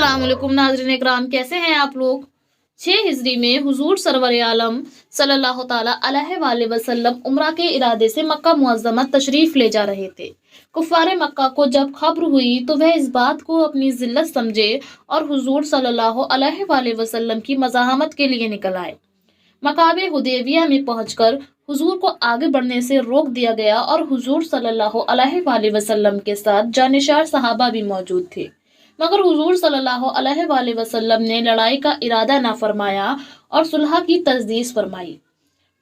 अस्सलाम वालेकुम नाज़रीन इकराम, कैसे हैं आप लोग। 6 हिजरी में हुजूर सरवर आलम सल्लल्लाहु ताला अलैहि वसल्लम उम्रा के इरादे से मक्का मुअज़्ज़मा तशरीफ ले जा रहे थे। कुफ़ारे मक्का को जब खबर हुई तो वह इस बात को अपनी जिल्लत समझे और हुजूर सल्लल्लाहु अलैहि वसल्लम की मज़ाहमत के लिए निकल आए। मकाबे हुदैबिया में पहुंचकर हुजूर को आगे बढ़ने से रोक दिया गया और हुजूर सल्लल्लाहु अलैहि वसल्लम के साथ जानिशार सहाबा भी मौजूद थे, मगर हुजूर सल्लल्लाहु अलैहि वसल्लम ने लड़ाई का इरादा ना फरमाया और सुलह की तजदीद फरमाई।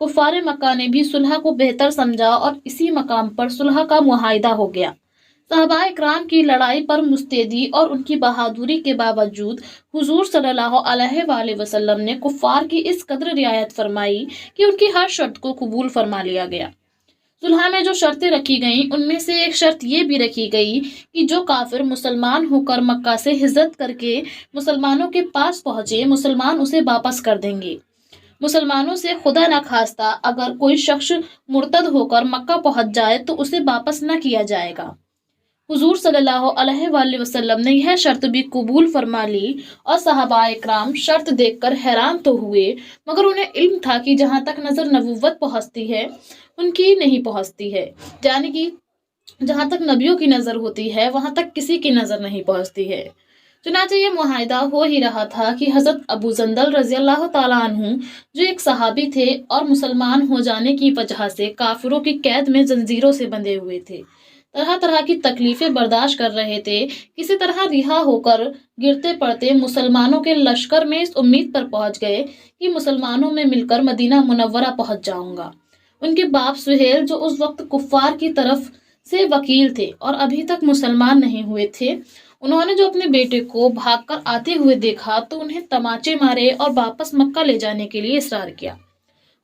कुफारे मक्का ने भी सुलह को बेहतर समझा और इसी मकाम पर सुलह का मुआहिदा हो गया। सहाबा इकराम की लड़ाई पर मुस्तैदी और उनकी बहादुरी के बावजूद हुजूर सल्लल्लाहु अलैहि वसल्लम ने कुफार की इस कदर रियायत फरमाई कि उनकी हर शर्त को कबूल फरमा लिया गया। सुलह में जो शर्तें रखी गईं उनमें से एक शर्त ये भी रखी गई कि जो काफिर मुसलमान होकर मक्का से हिजरत करके मुसलमानों के पास पहुंचे, मुसलमान उसे वापस कर देंगे। मुसलमानों से खुदा न खास्ता अगर कोई शख्स मुर्तद होकर मक्का पहुंच जाए तो उसे वापस न किया जाएगा। हुजूर सल्लल्लाहु अलैहि वसल्लम ने यह शर्त भी कबूल फरमा ली और सहाबा इकराम शर्त देखकर हैरान तो हुए, मगर उन्हें इल्म था कि जहाँ तक नज़र नबूवत पहुँचती है उनकी नहीं पहुँचती है, यानी कि जहाँ तक नबियों की नज़र होती है वहाँ तक किसी की नज़र नहीं पहुँचती है। चुनांचे ये मुआहिदा हो ही रहा था कि हज़रत अबू जंदल रज़ी अल्लाह ताला अन्हु, जो एक सहाबी थे और मुसलमान हो जाने की वजह से काफिरों की कैद में जंजीरों से बंधे हुए थे, तरह तरह की तकलीफें बर्दाश्त कर रहे थे, किसी तरह रिहा होकर गिरते पड़ते मुसलमानों के लश्कर में इस उम्मीद पर पहुंच गए कि मुसलमानों में मिलकर मदीना मुनव्वरा पहुंच जाऊंगा। उनके बाप सुहेल, जो उस वक्त कुफ्फार की तरफ से वकील थे और अभी तक मुसलमान नहीं हुए थे, उन्होंने जो अपने बेटे को भागकर आते हुए देखा तो उन्हें तमाचे मारे और वापस मक्का ले जाने के लिए इसरार किया।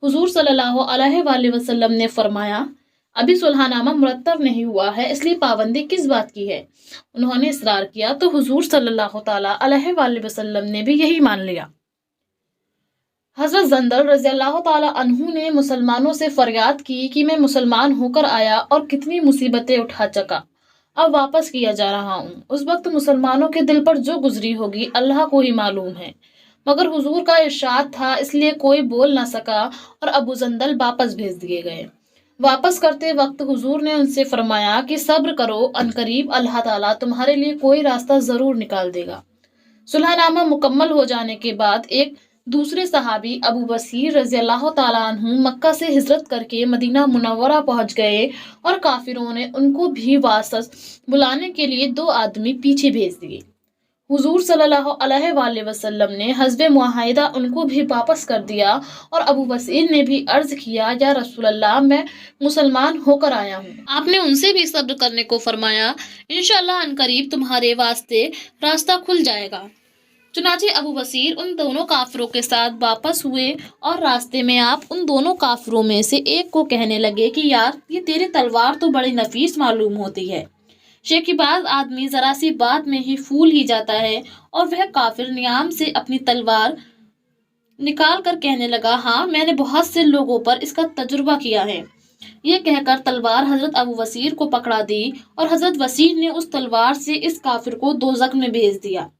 हुजूर सल्लल्लाहु अलैहि वसल्लम ने फरमाया, अभी सुलहनामा मुरत्तब नहीं हुआ है, इसलिए पाबंदी किस बात की है। उन्होंने इसरार किया तो हुजूर सल्लल्लाहु ताला अलैहि वसल्लम ने भी यही मान लिया। हजरत जंदल रज़ी अल्लाह ताला अन्हु ने मुसलमानों से फरियाद की कि मैं मुसलमान होकर आया और कितनी मुसीबतें उठा चुका, अब वापस किया जा रहा हूँ। उस वक्त मुसलमानों के दिल पर जो गुजरी होगी अल्लाह को ही मालूम है, मगर हुजूर का इरशाद था इसलिए कोई बोल ना सका और अबू जंदल वापस भेज दिए गए। वापस करते वक्त हुजूर ने उनसे फरमाया कि सब्र करो, अनकरीब अल्लाह ताला तुम्हारे लिए कोई रास्ता जरूर निकाल देगा। सुलहनामा मुकम्मल हो जाने के बाद एक दूसरे सहाबी अबू बसीर रज़ी अल्लाह ताला अन्हु मक्का से हिजरत करके मदीना मुनव्वरा पहुंच गए और काफिरों ने उनको भी वापस बुलाने के लिए 2 आदमी पीछे भेज दिए। हुजूर सल्लल्लाहु अलैहि वसल्लम ने हस्बे मुआहिदा उनको भी वापस कर दिया और अबू बसीर ने भी अर्ज किया, या रसूलल्लाह, मैं मुसलमान होकर आया हूँ। आपने उनसे भी सब्र करने को फरमाया, इंशाअल्लाह अनकरीब तुम्हारे वास्ते रास्ता खुल जाएगा। चुनाचे अबू बसीर उन दोनों काफिरों के साथ वापस हुए और रास्ते में आप उन दोनों काफिरों में से एक को कहने लगे कि यार, ये तेरी तलवार तो बड़ी नफीस मालूम होती है। शेखीबाज आदमी जरा सी बात में ही फूल ही जाता है और वह काफिर नियाम से अपनी तलवार निकाल कर कहने लगा, हाँ, मैंने बहुत से लोगों पर इसका तजुर्बा किया है। यह कहकर तलवार हजरत अबू वसीर को पकड़ा दी और हजरत वसीर ने उस तलवार से इस काफिर को दोज़ख में भेज दिया।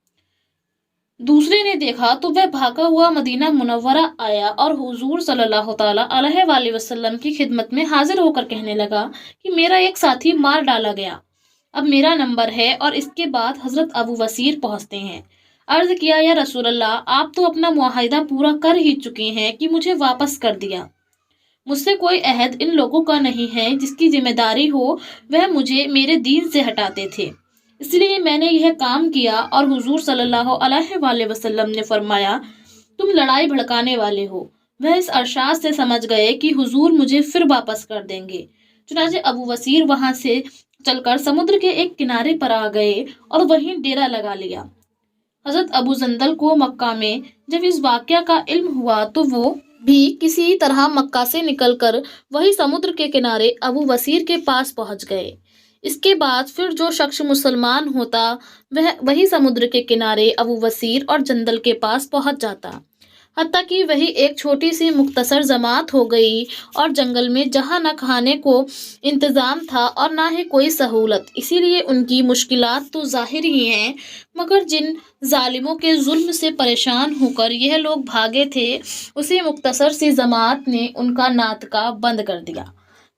दूसरे ने देखा तो वह भागा हुआ मदीना मुनव्वरा आया और हुजूर सल्लल्लाहु ताला अलैहि वसल्लम की खिदमत में हाजिर होकर कहने लगा कि मेरा एक साथी मार डाला गया, अब मेरा नंबर है। और इसके बाद हजरत अबू वसीर पहुंचते हैं। अर्ज किया, या रसूलल्लाह, आप तो अपना मुआहिदा पूरा कर ही चुके हैं कि मुझे वापस कर दिया। मुझसे कोई अहद इन लोगों का नहीं है, जिसकी जिम्मेदारी हो वह मुझे मेरे दीन से हटाते थे, इसलिए मैंने यह काम किया। और हुजूर सल्लल्लाहु अलैहि वसल्लम ने फरमाया, तुम लड़ाई भड़काने वाले हो। वह इस अरशाद से समझ गए कि हुजूर मुझे फिर वापस कर देंगे। चुनांचे अबू वसीर वहां से चलकर समुद्र के एक किनारे पर आ गए और वहीं डेरा लगा लिया। हजरत अबू जंदल को मक्का में जब इस वाकया का इल्म हुआ तो वो भी किसी तरह मक्का से निकलकर वही समुद्र के किनारे अबू वसीर के पास पहुंच गए। इसके बाद फिर जो शख्स मुसलमान होता वह वही समुद्र के किनारे अबू वसीर और जंदल के पास पहुंच जाता। حتیٰ کہ وہی ایک چھوٹی سی مختصر جماعت ہو گئی اور جنگل میں جہاں نہ کھانے کو انتظام تھا اور نہ ہی کوئی سہولت، اسی لیے ان کی مشکلات تو ظاہر ہی ہیں، مگر جن ظالموں کے ظلم سے پریشان ہو کر یہ لوگ بھاگے تھے، اسی مختصر سی جماعت نے ان کا ناطقہ بند کر دیا۔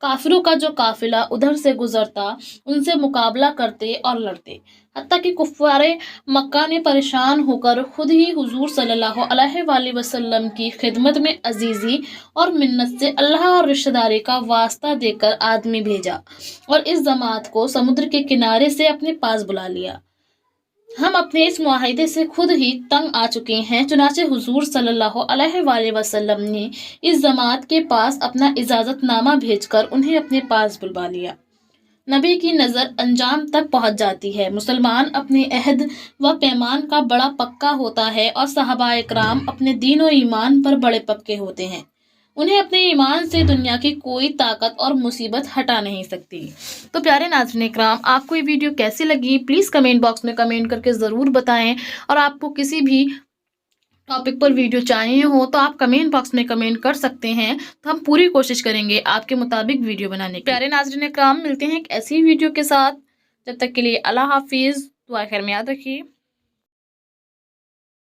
کافروں کا جو قافلہ ادھر سے گزرتا ان سے مقابلہ کرتے اور لڑتے، حتیٰ کہ کفار مکہ نے پریشان ہو کر خود ہی حضور صلی اللہ علیہ وآلہ وسلم کی خدمت میں عزیزی اور منت سے اللہ اور رشتہ داری کا واسطہ دے کر آدمی بھیجا اور اس جماعت کو سمندر کے کنارے سے اپنے پاس بلا لیا۔ ہم اپنے اس معاہدے سے خود ہی تنگ آ چکے ہیں، چنانچہ حضور صلی اللہ علیہ وآلہ وسلم نے اس جماعت کے پاس اپنا اجازت نامہ بھیج کر انہیں اپنے پاس بلوا لیا۔ نبی کی نظر انجام تک پہنچ جاتی ہے، مسلمان اپنے عہد و پیمان کا بڑا پکا ہوتا ہے اور صحابہ اکرام اپنے دین و ایمان پر بڑے پکے ہوتے ہیں، انہیں اپنے ایمان سے دنیا کی کوئی طاقت اور مصیبت ہٹا نہیں سکتی۔ تو پیارے ناظرین اکرام، آپ کو یہ ویڈیو کیسی لگی پلیز کمنٹ باکس میں کمنٹ کر کے ضرور بتائیں، اور آپ کو کسی بھی ٹاپک پر ویڈیو چاہیے ہو تو آپ کمنٹ باکس میں کمنٹ کر سکتے ہیں، تو ہم پوری کوشش کریں گے آپ کے مطابق ویڈیو بنانے کی۔ پیارے ناظرین اکرام، ملتے ہیں ایک ایسی ویڈیو کے ساتھ، جب تک کے لیے اللہ حافظ، دعا خیر میں یاد رکھیے۔